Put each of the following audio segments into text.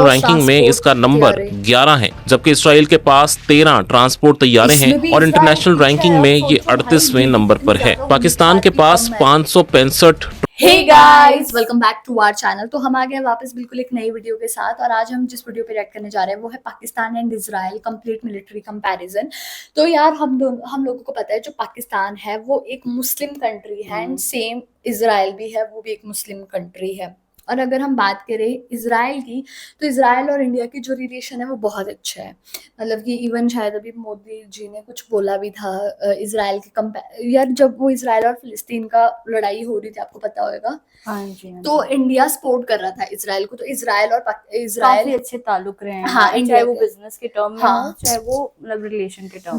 Ranking में इसका number 11 है, जबकि इसराइल के पास 13 ट्रांसपोर्ट तैयारे हैं और इंटरनेशनल रैंकिंग में ये 38वें नंबर पर है। पाकिस्तान के पास 565। Hey guys, welcome back to our channel. तो हम आ गए वापस बिल्कुल एक नई वीडियो के साथ, और आज हम जिस वीडियो पे रिएक्ट करने जा रहे हैं वो है Pakistan and Israel complete military comparison. तो यार हम लोगों को पता है जो पाकिस्तान है वो एक मुस्लिम कंट्री है एंड सेम इजराइल भी है, वो भी एक मुस्लिम कंट्री है। और अगर हम बात करें इजराइल की, तो इजराइल और इंडिया की जो रिलेशन है वो बहुत अच्छा है। मतलब कि इवन शायद अभी मोदी जी ने कुछ बोला भी था इजराइल के यार जब वो इजराइल और फिलिस्तीन का लड़ाई हो रही थी, आपको पता होगा। हाँ जी, हाँ तो इंडिया सपोर्ट कर रहा था इजराइल को, तो इजराइल काफी अच्छे ताल्लुक रहे हैं। हाँ, चाहे वो बिजनेस के टर्म में हाँ, हो, चाहे वो मतलब रिलेशन के टर्म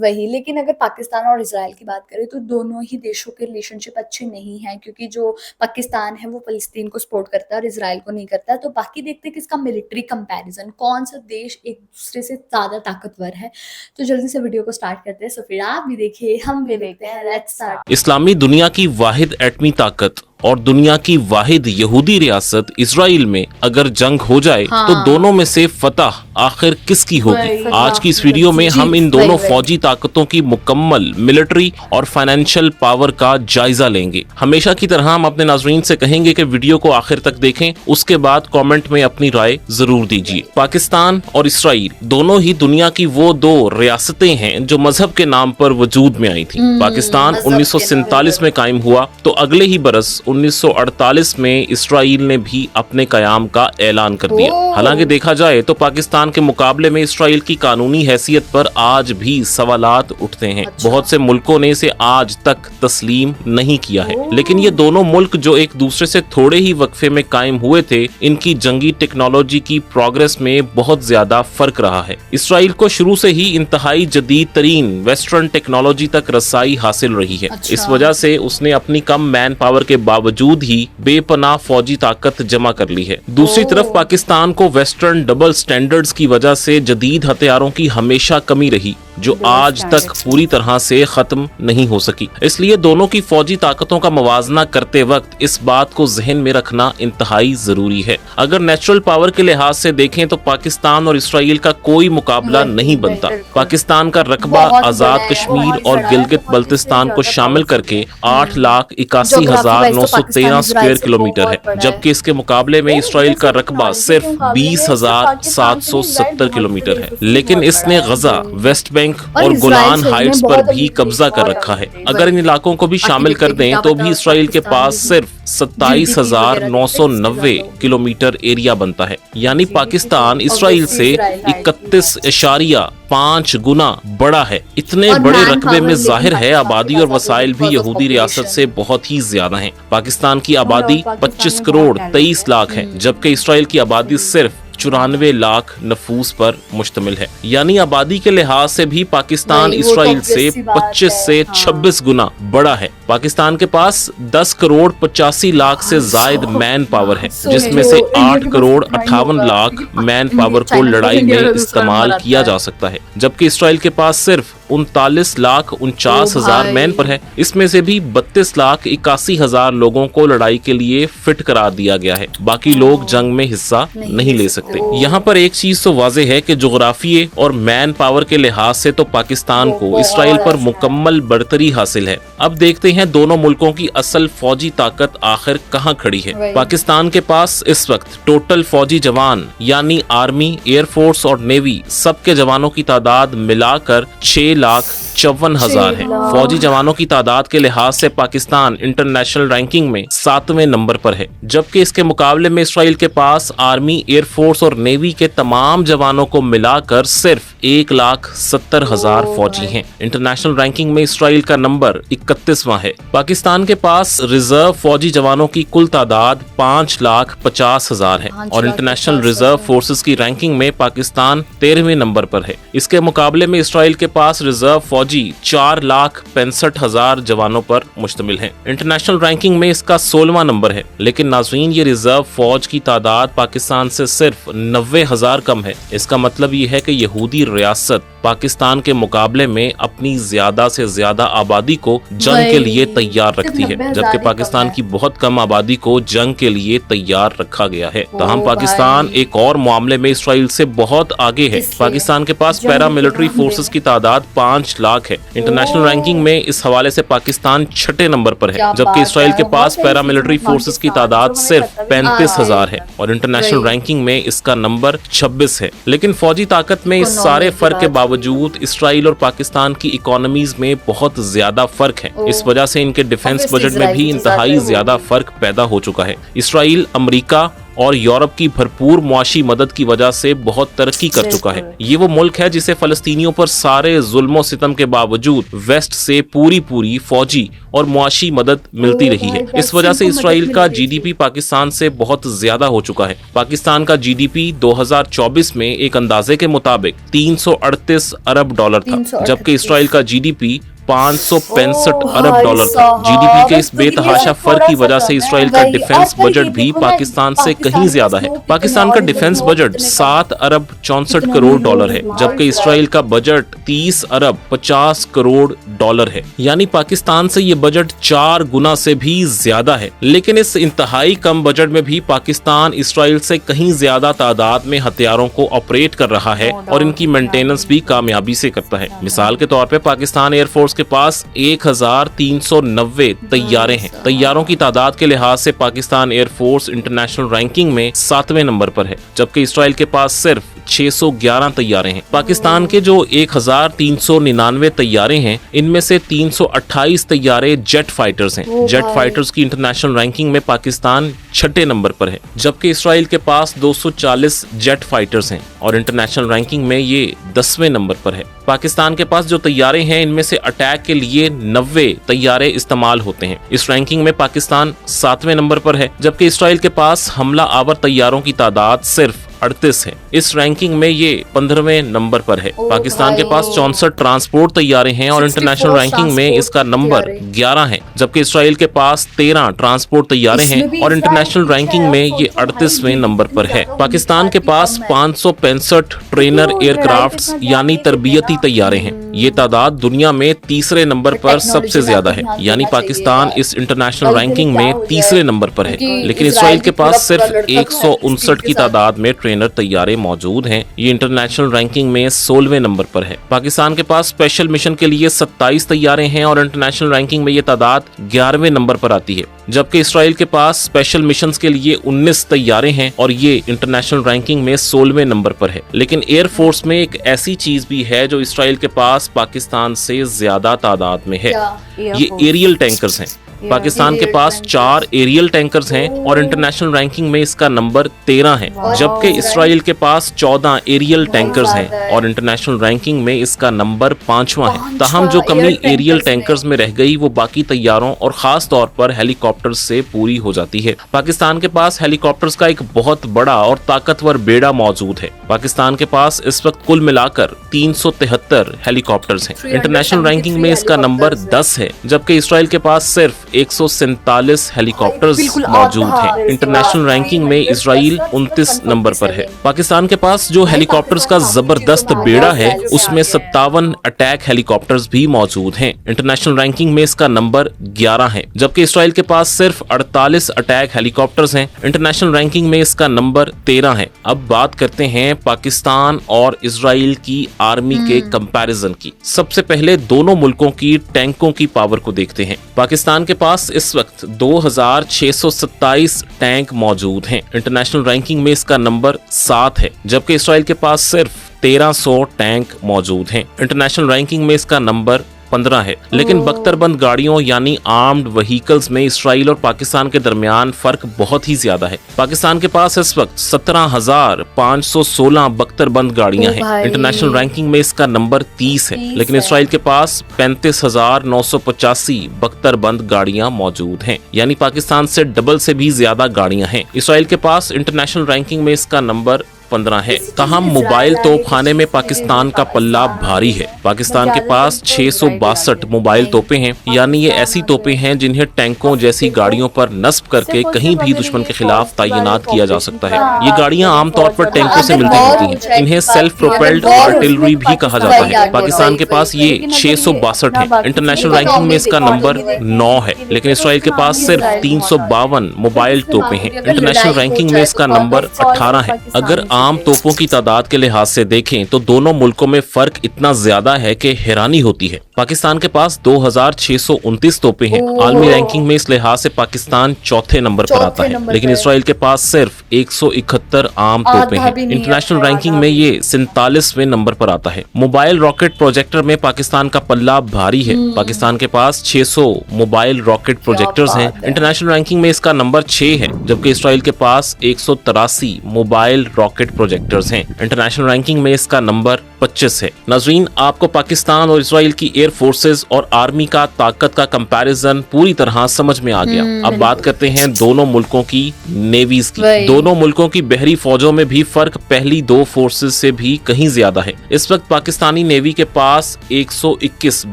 वही। लेकिन अगर पाकिस्तान और इजराइल की बात करें तो दोनों ही देशों के रिलेशनशिप अच्छे नहीं है, क्योंकि जो पाकिस्तान है वो फलस्तीन को सपोर्ट करता है और इजराइल को नहीं करता है। तो बाकी देखते हैं कि इसका मिलिट्री कंपैरिजन कौन सा देश एक दूसरे से ज्यादा ताकतवर है। तो जल्दी से वीडियो को स्टार्ट करते हैं। सो फिर आप भी देखिए, हम भी देखते हैं। Let's start. इस्लामी दुनिया की वाहिद एटमी ताकत और दुनिया की वाहिद यहूदी रियासत इजराइल में अगर जंग हो जाए तो दोनों में से फतह आखिर किसकी होगी? आज की इस वीडियो में हम इन दोनों फौजी ताकतों की मुकम्मल मिलिट्री और फाइनेंशियल पावर का जायजा लेंगे। हमेशा की तरह हम अपने नाज़रीन से कहेंगे कि वीडियो को आखिर तक देखें, उसके बाद कमेंट में अपनी राय जरूर दीजिए। पाकिस्तान और इजराइल दोनों ही दुनिया की वो दो रियासतें हैं जो मजहब के नाम पर वजूद में आई थी। पाकिस्तान 1947 में कायम हुआ तो अगले ही बरस 1948 में इस्राइल ने भी अपने कयाम का ऐलान कर दिया। हालांकि देखा जाए तो पाकिस्तान के मुकाबले में इस्राइल की कानूनी हैसियत पर आज भी सवालात उठते हैं। बहुत से मुल्कों ने इसे आज तक तस्लीम नहीं किया है। लेकिन ये दोनों मुल्क जो एक दूसरे से थोड़े ही वक्फे में कायम हुए थे, इनकी जंगी टेक्नोलॉजी की प्रोग्रेस में बहुत ज्यादा फर्क रहा है। इस्राइल को शुरू से ही इंतहाई जदीद तरीन वेस्टर्न टेक्नोलॉजी तक रसाई हासिल रही है। इस वजह से उसने अपनी कम मैन पावर के बावजूद ही बेपनाह फौजी ताकत जमा कर ली है। दूसरी तरफ पाकिस्तान को वेस्टर्न डबल स्टैंडर्ड्स की वजह से जदीद हथियारों की हमेशा कमी रही, जो आज तक पूरी तरह से खत्म नहीं हो सकी। इसलिए दोनों की फौजी ताकतों का मवाजना करते वक्त इस बात को जहन में रखना इंतहाई जरूरी है। अगर नेचुरल पावर के लिहाज से देखें तो पाकिस्तान और इस्राइल का कोई मुकाबला नहीं बनता। पाकिस्तान का रकबा आजाद कश्मीर और गिलगित बल्तिस्तान को शामिल करके 8,81,913 स्क्वायर किलोमीटर है, जबकि इसके मुकाबले में इस्राइल का रकबा सिर्फ 20,770 किलोमीटर है। लेकिन इसने गजा, वेस्ट बैंक और गोलान हाइट्स पर भी कब्जा कर रखा है। अगर इन इलाकों को भी शामिल कर दें तो भी इस्राइल के पास सिर्फ 27,990 किलोमीटर एरिया बनता है। यानी पाकिस्तान इस्राइल से 31.5 गुना बड़ा है। इतने बड़े रकबे में जाहिर है आबादी और वसाइल भी यहूदी रियासत से बहुत ही ज्यादा हैं। पाकिस्तान की आबादी 25 करोड़ 23 लाख है, जबकि इस्राइल की आबादी सिर्फ 94 लाख नफूस पर मुश्तमिल है। यानी आबादी के लिहाज से भी पाकिस्तान इस्राइल से 25 से 26 गुना बड़ा है। पाकिस्तान के पास 10 करोड़ 85 लाख से जायद मैन पावर है, जिसमें से 8 करोड़ 58 लाख मैन पावर को लड़ाई में इस्तेमाल किया जा सकता है, जबकि इस्राइल के पास सिर्फ 39,49,000 मैन पर है। इसमें से भी 32,81,000 लोगों को लड़ाई के लिए फिट करार दिया गया है। बाकी लोग जंग में हिस्सा नहीं ले सकते। यहाँ पर एक चीज तो वाज़ेह है कि जोग्राफिये और मैन पावर के लिहाज से तो पाकिस्तान को इस्राइल पर मुकम्मल बढ़तरी हासिल है। अब देखते हैं दोनों मुल्कों की असल फौजी ताकत आखिर कहाँ खड़ी है। पाकिस्तान के पास इस वक्त टोटल फौजी जवान यानी आर्मी, एयरफोर्स और नेवी सबके जवानों की तादाद मिलाकर 6,54,000 है। फौजी जवानों की तादाद के लिहाज से पाकिस्तान इंटरनेशनल रैंकिंग में 7वें नंबर पर है, जबकि इसके मुकाबले में इस्राइल के पास आर्मी, एयरफोर्स और नेवी के तमाम जवानों को मिलाकर सिर्फ 1,70,000 फौजी हैं। इंटरनेशनल रैंकिंग में इस्राइल का नंबर 31वां है। पाकिस्तान के पास रिजर्व फौजी जवानों की कुल तादाद 5,50,000 है और इंटरनेशनल रिजर्व फोर्सेस की रैंकिंग में पाकिस्तान 13वें नंबर पर है। इसके मुकाबले में इस्राइल के पास रिजर्व फौजी फौजी 4,65,000 जवानों पर मुश्तमिल हैं। इंटरनेशनल रैंकिंग में इसका 16वां नंबर है, लेकिन नाज़रीन ये रिजर्व फौज की तादाद पाकिस्तान से सिर्फ 90,000 कम है। इसका मतलब ये है कि यहूदी रियासत पाकिस्तान के मुकाबले में अपनी ज्यादा से ज्यादा आबादी को जंग के लिए तैयार रखती है, जबकि पाकिस्तान की बहुत कम आबादी को जंग के लिए तैयार रखा गया है। ताहम पाकिस्तान एक और मामले में इसराइल से बहुत आगे है। पाकिस्तान के पास पैरा मिलिट्री फोर्सेस की तादाद 5 लाख है। इंटरनेशनल रैंकिंग में इस हवाले से पाकिस्तान 6ठे नंबर पर है, जबकि इसराइल के पास पैरा मिलिट्री फोर्सेस की तादाद सिर्फ 35,000 है और इंटरनेशनल रैंकिंग में इसका नंबर 26 है। लेकिन फौजी ताकत में इस सारे फर्क के बावजूद इसराइल और पाकिस्तान की इकोनॉमीज में बहुत ज्यादा फर्क है। इस वजह से इनके डिफेंस बजट में भी इंतहाई ज्यादा फर्क पैदा हो चुका है। इसराइल अमेरिका और यूरोप की भरपूर मुआशी मदद की वजह से बहुत तरक्की कर चुका है। ये वो मुल्क है जिसे फलस्तीनियों पर सारे जुल्म सितम के बावजूद वेस्ट से पूरी फौजी और मुआशी मदद मिलती रही है। इस वजह से इसराइल का जीडीपी पाकिस्तान से बहुत ज्यादा हो चुका है। पाकिस्तान का जीडीपी 2024 में एक अंदाजे के मुताबिक 338 अरब डॉलर था, जबकि इसराइल का जीडीपी 565 अरब डॉलर था। जीडीपी के इस बेतहाशा फर्क की वजह से इसराइल का डिफेंस बजट भी पाकिस्तान से कहीं ज्यादा है। पाकिस्तान का डिफेंस बजट 7 अरब 64 करोड़ डॉलर है, जबकि इसराइल का बजट 30 अरब 50 करोड़ डॉलर है। यानी पाकिस्तान से ये बजट 4 गुना से भी ज्यादा है। लेकिन इस इंतहाई कम बजट में भी पाकिस्तान इसराइल से कहीं ज्यादा तादाद में हथियारों को ऑपरेट कर रहा है और इनकी मेंटेनेंस भी कामयाबी से करता है। मिसाल के तौर पे पाकिस्तान एयरफोर्स के पास 1390 तैयारे हैं। तैयारों की तादाद के लिहाज से पाकिस्तान एयरफोर्स इंटरनेशनल रैंकिंग में 7वें नंबर पर है, जबकि इसराइल के पास सिर्फ 611 तैयारे हैं। पाकिस्तान के जो 1399 तैयारे हैं, इनमें से 328 तैयारे जेट फाइटर्स हैं। जेट फाइटर्स की इंटरनेशनल रैंकिंग में पाकिस्तान 6ठे नंबर पर है, जबकि इसराइल के पास 240 जेट फाइटर्स हैं और इंटरनेशनल रैंकिंग में ये 10वें नंबर पर है। पाकिस्तान के पास जो तैयारे हैं, इनमें से अटैक के लिए 90 तैयारे इस्तेमाल होते हैं। इस रैंकिंग में पाकिस्तान 7वें नंबर पर है, जबकि इसराइल के पास हमला आवर तैयारों की तादाद सिर्फ 38 है। इस रैंकिंग में ये 15वें नंबर पर है। पाकिस्तान के पास 64 ट्रांसपोर्ट तैयारे हैं और इंटरनेशनल रैंकिंग में इसका नंबर 11 है, जबकि इसराइल के पास 13 ट्रांसपोर्ट तैयारे हैं और इंटरनेशनल रैंकिंग में ये 38वें नंबर पर है। पाकिस्तान के पास 565 ट्रेनर एयरक्राफ्ट्स यानी तरबियती तैयारे हैं। ये तादाद दुनिया में 3रे नंबर पर सबसे ज्यादा है, यानी पाकिस्तान इस इंटरनेशनल रैंकिंग में 3रे नंबर पर है। लेकिन इसराइल के पास सिर्फ 159 की तादाद में ट्रेनर तैयारे मौजूद हैं। ये इंटरनेशनल रैंकिंग में 16वें नंबर पर है। पाकिस्तान के पास स्पेशल मिशन के लिए 27 तैयारे हैं और इंटरनेशनल रैंकिंग में ये तादाद 11वें नंबर पर आती है, जबकि इसराइल के पास स्पेशल मिशंस के लिए 19 तैयारे हैं और ये इंटरनेशनल रैंकिंग में 16वें नंबर पर है। लेकिन एयरफोर्स में एक ऐसी चीज भी है जो इसराइल के पास पाकिस्तान से ज्यादा तादाद में है। ये एरियल टैंकर्स हैं। पाकिस्तान के पास 4 एरियल टैंकर्स हैं और इंटरनेशनल रैंकिंग में इसका नंबर 13 है, जबकि इसराइल के पास 14 एरियल टैंकर्स हैं और इंटरनेशनल रैंकिंग में इसका नंबर 5वां है। ताहम जो कमी एरियल टैंकर्स में रह गई वो बाकी तैयारों और खास तौर पर हेलीकॉप्टर्स से पूरी हो जाती है। पाकिस्तान के पास हेलीकॉप्टर्स का एक बहुत बड़ा और ताकतवर बेड़ा मौजूद है। पाकिस्तान के पास इस वक्त कुल मिलाकर 373 हेलीकॉप्टर्स हैं। इंटरनेशनल रैंकिंग में इसका नंबर 10 है, जबकि इसराइल के पास सिर्फ 147 हेलीकॉप्टर्स मौजूद हैं। इंटरनेशनल रैंकिंग में इसराइल 29 नंबर पर है। पाकिस्तान के पास जो हेलीकॉप्टर्स का जबरदस्त बेड़ा है, उसमें 57 अटैक हेलीकॉप्टर्स भी मौजूद हैं। इंटरनेशनल रैंकिंग में इसका नंबर 11 है, जबकि इसराइल के पास सिर्फ 48 अटैक हेलीकॉप्टर्स हैं। इंटरनेशनल रैंकिंग में इसका नंबर 13 है। अब बात करते हैं पाकिस्तान और इसराइल की आर्मी के कंपैरिजन की। सबसे पहले दोनों मुल्कों की टैंकों की पावर को देखते हैं। पाकिस्तान के पास इस वक्त 2627 टैंक मौजूद हैं। इंटरनेशनल रैंकिंग में इसका नंबर 7 है, जबकि इसराइल के पास सिर्फ 1300 टैंक मौजूद हैं। इंटरनेशनल रैंकिंग में इसका नंबर 15 है। लेकिन बख्तरबंद गाड़ियों यानी आर्म्ड व्हीकल्स में इसराइल और पाकिस्तान के दरमियान फर्क बहुत ही ज्यादा है। पाकिस्तान के पास इस वक्त 17,516 बख्तरबंद गाड़ियां हैं। इंटरनेशनल रैंकिंग में इसका नंबर 30 है, लेकिन इसराइल के पास 35,985 बख्तरबंद गाड़ियां मौजूद हैं, यानी पाकिस्तान से डबल से भी ज्यादा गाड़ियां हैं। इसराइल के पास इंटरनेशनल रैंकिंग में इसका नंबर 15 है। तहम मोबाइल तोपखाने में पाकिस्तान का पल्ला भारी है। पाकिस्तान के पास 662 मोबाइल तोपें हैं, यानी ये ऐसी तोपें हैं जिन्हें टैंकों जैसी गाड़ियों पर नस्ब करके कहीं भी दुश्मन के खिलाफ तैनात किया जा सकता है। ये गाड़ियां आमतौर पर टैंकों से मिलती जुलती हैं। इन्हें सेल्फ प्रोपेल्ड आर्टिलरी भी कहा जाता है। पाकिस्तान के पास ये 662 है। इंटरनेशनल रैंकिंग में इसका नंबर 9 है, लेकिन इसराइल के पास सिर्फ 352 मोबाइल तोपें हैं। इंटरनेशनल रैंकिंग में इसका नंबर 18 है। अगर आम तोपों की तादाद के लिहाज से देखें तो दोनों मुल्कों में फर्क इतना ज्यादा है कि हैरानी होती है। पाकिस्तान के पास 2629 तोपें हैं। आलमी रैंकिंग में इस लिहाज से पाकिस्तान चौथे नंबर पर आता है, लेकिन इसराइल के पास सिर्फ 171 आम तोपें हैं। इंटरनेशनल रैंकिंग में ये 47वें नंबर पर आता है। मोबाइल रॉकेट प्रोजेक्टर में पाकिस्तान का पल्ला भारी है। पाकिस्तान के पास 600 मोबाइल रॉकेट प्रोजेक्टर्स हैं। इंटरनेशनल रैंकिंग में इसका नंबर 6 है, जबकि इसराइल के पास 183 मोबाइल रॉकेट प्रोजेक्टर्स हैं। इंटरनेशनल रैंकिंग में इसका नंबर 25 है। नाज़रीन, आपको पाकिस्तान और इसराइल की एयर फोर्सेस और आर्मी का ताकत का कंपैरिजन पूरी तरह समझ में आ गया। अब बात करते हैं दोनों मुल्कों की नेवीज की। दोनों मुल्कों की बहरी फौजों में भी फर्क पहली दो फोर्सेस से भी कहीं ज्यादा है। इस वक्त पाकिस्तानी नेवी के पास 121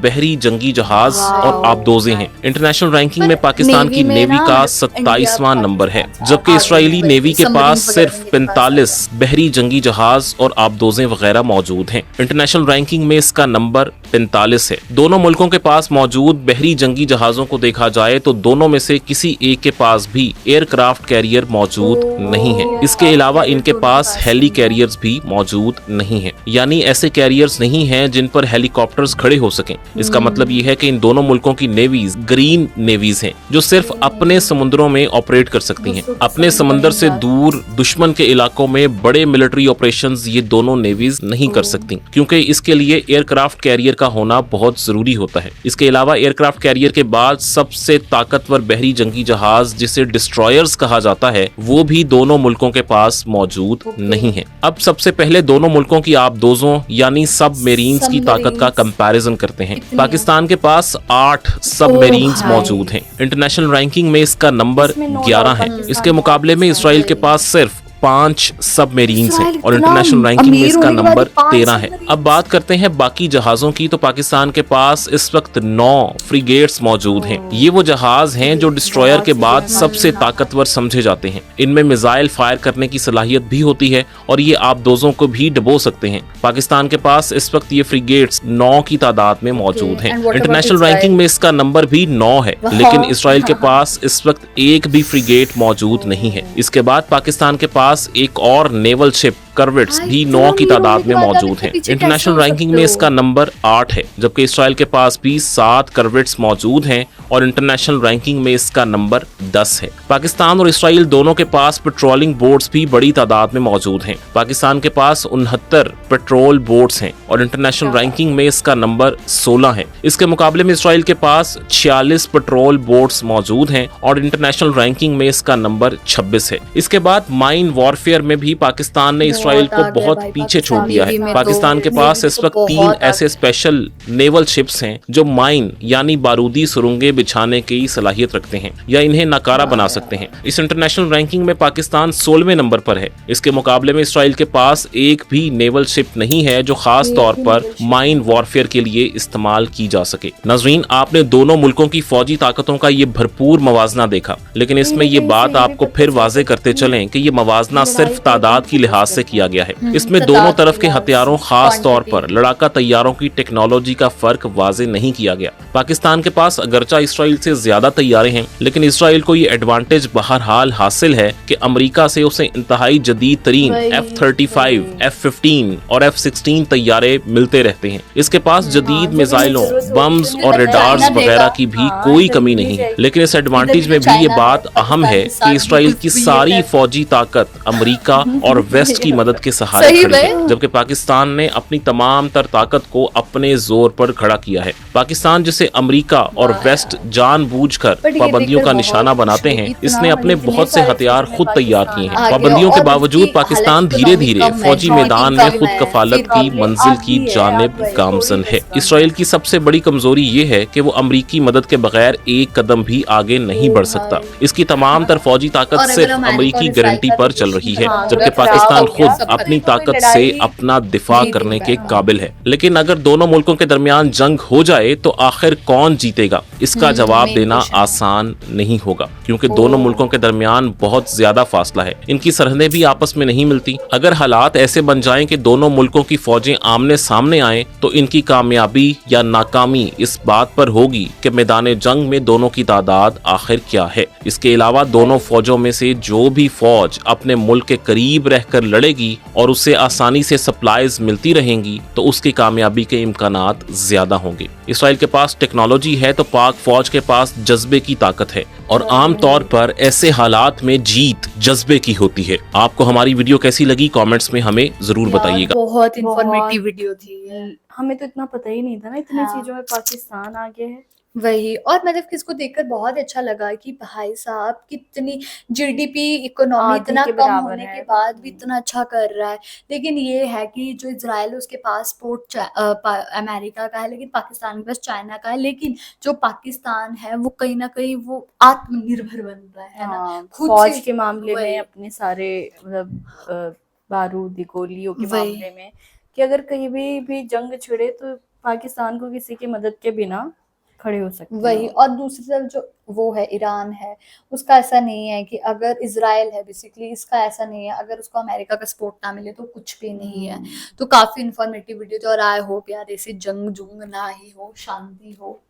बहरी जंगी जहाज और आबदोजें हैं। इंटरनेशनल रैंकिंग में पाकिस्तान की नेवी का 27वां नंबर है, जबकि इसराइली नेवी के पास सिर्फ 45 बहरी जंगी जहाज और आबदोजें वगैरह मौजूद हैं। इंटरनेशनल रैंकिंग में इसका नंबर 45 है। दोनों मुल्कों के पास मौजूद बहरी जंगी जहाजों को देखा जाए तो दोनों में से किसी एक के पास भी एयरक्राफ्ट कैरियर मौजूद नहीं है। इसके अलावा इनके पास हेली कैरियर्स भी मौजूद नहीं है, यानी ऐसे कैरियर्स नहीं हैं जिन पर हेलीकॉप्टर्स खड़े हो सकें। इसका मतलब ये है कि इन दोनों मुल्कों की नेवीज ग्रीन नेवीज हैं, जो सिर्फ अपने समुद्रों में ऑपरेट कर सकती हैं। अपने समंदर से दूर दुश्मन के इलाकों में बड़े मिलिट्री ऑपरेशंस ये दोनों नेवीज नहीं कर सकती, क्योंकि इसके लिए एयरक्राफ्ट कैरियर का होना बहुत जरूरी होता है। इसके अलावा एयरक्राफ्ट कैरियर के बाद सबसे ताकतवर बहरी जंगी जहाज, जिसे डिस्ट्रॉयर्स कहा जाता है, वो भी दोनों मुल्कों के पास मौजूद नहीं है। अब सबसे पहले दोनों मुल्कों की आबदोजों यानी सबमरीन्स की ताकत का कंपैरिजन करते हैं। पाकिस्तान के पास 8 सबमरीन्स मौजूद हैं। इंटरनेशनल रैंकिंग में इसका नंबर 11 है। इसके मुकाबले में इसराइल के पास सिर्फ 5 सबमरीन्स हैं और इंटरनेशनल रैंकिंग में इसका नंबर 13 है। अब बात करते हैं बाकी जहाजों की, तो पाकिस्तान के पास इस वक्त 9 फ्रिगेट्स मौजूद हैं। ये वो जहाज हैं जो डिस्ट्रॉयर के बाद सबसे ताकतवर समझे जाते हैं। इनमें मिसाइल फायर करने की सलाहियत भी होती है और ये आबदोजों को भी डबो सकते हैं। पाकिस्तान के पास इस वक्त ये फ्रिगेट्स 9 की तादाद में मौजूद हैं। इंटरनेशनल रैंकिंग में इसका नंबर भी 9 है, लेकिन इसराइल के पास इस वक्त एक भी फ्रिगेट मौजूद नहीं है। इसके बाद पाकिस्तान के पास एक और नेवल शिप करवेट्स भी 9 की तादाद में मौजूद हैं। इंटरनेशनल रैंकिंग में इसका नंबर 8 है, जबकि इसराइल के पास भी 7 करवेट्स मौजूद हैं और इंटरनेशनल रैंकिंग में इसका नंबर 10 है। पाकिस्तान और इसराइल दोनों के पास पेट्रोलिंग बोट्स भी बड़ी तादाद में मौजूद हैं। पाकिस्तान के पास 69 पेट्रोल बोट्स हैं और इंटरनेशनल रैंकिंग में इसका नंबर 16 है। इसके मुकाबले में इसराइल के पास 46 पेट्रोल बोट्स मौजूद हैं और इंटरनेशनल रैंकिंग में इसका नंबर 26 है। इसके बाद माइन वॉरफेयर में भी पाकिस्तान ने इसराइल को बहुत पीछे छोड़ दिया है। पाकिस्तान के पास इस वक्त 3 ऐसे स्पेशल नेवल शिप्स हैं जो माइन यानी बारूदी सुरंगें बिछाने की सलाहियत रखते हैं या इन्हें नाकारा बना सकते हैं। इस इंटरनेशनल रैंकिंग में पाकिस्तान 16वें नंबर पर है। इसके मुकाबले में इसराइल के पास एक भी नेवल शिप नहीं है जो खास तौर पर माइन वॉरफेयर के लिए इस्तेमाल की जा सके। नाज़रीन, आपने दोनों मुल्कों की फौजी ताकतों का ये भरपूर मवाजना देखा, लेकिन इसमें ये बात आपको फिर वाजे करते चलें कि ये मवाजना सिर्फ तादाद की लिहाज से किया गया है। इसमें दोनों तरफ के हथियारों, खास तौर पर लड़ाका तैयारों की टेक्नोलॉजी का फर्क वाजे नहीं किया गया। पाकिस्तान के पास अगरचा इसराइल से ज्यादा तैयारे हैं, लेकिन इसराइल को ये एडवांटेज बहरहाल हासिल है कि अमेरिका से उसे इंतहाई जदीद तरीन F-35, F-15 और F-16 तैयारे मिलते रहते हैं। इसके पास जदीद मिसाइलों, बम्स और रेडार्स वगैरह की भी कोई कमी नहीं है। लेकिन इस एडवांटेज में भी ये बात अहम है कि इसराइल की सारी फौजी ताकत अमेरिका और वेस्ट की मदद के सहारे खड़ी है, जबकि पाकिस्तान ने अपनी तमाम तर ताकत को अपने जोर पर खड़ा किया है। पाकिस्तान, जिसे अमेरिका और वेस्ट जानबूझकर पाबंदियों का निशाना बनाते हैं, इसने अपने बहुत से हथियार खुद तैयार किए हैं। पाबंदियों के बावजूद पाकिस्तान धीरे धीरे फौजी मैदान में खुद कफालत की मंजिल की जानिब गामजन है। इसराइल की सबसे बड़ी कमजोरी ये है कि वो अमेरिकी मदद के बगैर एक कदम भी आगे नहीं बढ़ सकता। इसकी तमाम तर फौजी ताकत सिर्फ अमेरिकी गारंटी पर चल रही है, जबकि पाकिस्तान खुद अपनी ताकत से अपना दिफा करने के काबिल है। लेकिन अगर दोनों मुल्कों के दरमियान जंग हो जाए तो आखिर कौन जीतेगा, इसका जवाब देना आसान नहीं होगा, क्योंकि दोनों मुल्कों के दरमियान बहुत ज्यादा फासला है, इनकी सरहदें भी आपस में नहीं मिलती। अगर हालात ऐसे बन जाएं कि दोनों मुल्कों की फौजें आमने सामने आएं तो इनकी कामयाबी या नाकामी इस बात पर होगी कि मैदान जंग में दोनों की तादाद आखिर क्या है। इसके अलावा दोनों फौजों में से जो भी फौज अपने मुल्क के करीब रहकर लड़ेगी और उसे आसानी से सप्लाईज मिलती रहेंगी तो उसकी कामयाबी के इम्कानात ज्यादा होंगे। इसराइल के पास टेक्नोलॉजी है तो पाक फौज के पास जज्बे की ताकत है, और आम तौर पर ऐसे हालात में जीत जज्बे की होती है। आपको हमारी वीडियो कैसी लगी कमेंट्स में हमें जरूर बताइएगा। बहुत इंफॉर्मेटिव वीडियो थी, हमें तो इतना पता ही नहीं था ना, इतनी चीजों में पाकिस्तान आगे है। वही, और मतलब किसको देखकर बहुत अच्छा लगा कि भाई साहब कितनी जीडीपी इकोनॉमी इतना कम होने के बाद भी इतना अच्छा कर रहा है। लेकिन ये है कि जो इजराइल है उसके पास पोर्ट अमेरिका का है, लेकिन पाकिस्तान के पास चाइना का है। लेकिन जो पाकिस्तान है वो कहीं ना कहीं वो आत्मनिर्भर बन रहा है ना, खुद फौज के मामले में, अपने सारे मतलब बारूदी गोलियों के मामले में, कि अगर कहीं भी जंग छिड़े तो पाकिस्तान को किसी की मदद के बिना खड़े हो सकते हैं। वही, और दूसरी तरफ जो वो है ईरान है, उसका ऐसा नहीं है कि अगर इजराइल है बेसिकली, इसका ऐसा नहीं है अगर उसको अमेरिका का सपोर्ट ना मिले तो कुछ भी नहीं है। तो काफी इंफॉर्मेटिव वीडियो थी, और आई होप यार ऐसे जंग जुंग ना ही हो, शांति हो,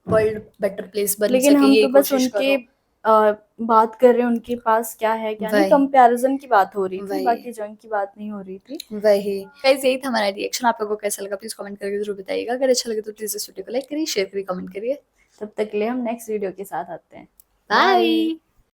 वर्ल्ड बेटर प्लेस बन लेकिन सके। हम ये तो बस उनके बात कर रहे हैं, उनके पास क्या है क्या नहीं, कंपैरिजन की बात हो रही थी, बाकी जंग की बात नहीं हो रही थी। वही गाइस, यही था हमारा रिएक्शन। आप लोगों को कैसा लगा प्लीज कमेंट करके जरूर बताइएगा। अगर अच्छा लगे तो प्लीज इस वीडियो को लाइक करिए, शेयर करिए, कमेंट करिए। तब तक के लिए हम नेक्स्ट वीडियो के साथ आते हैं। बाय।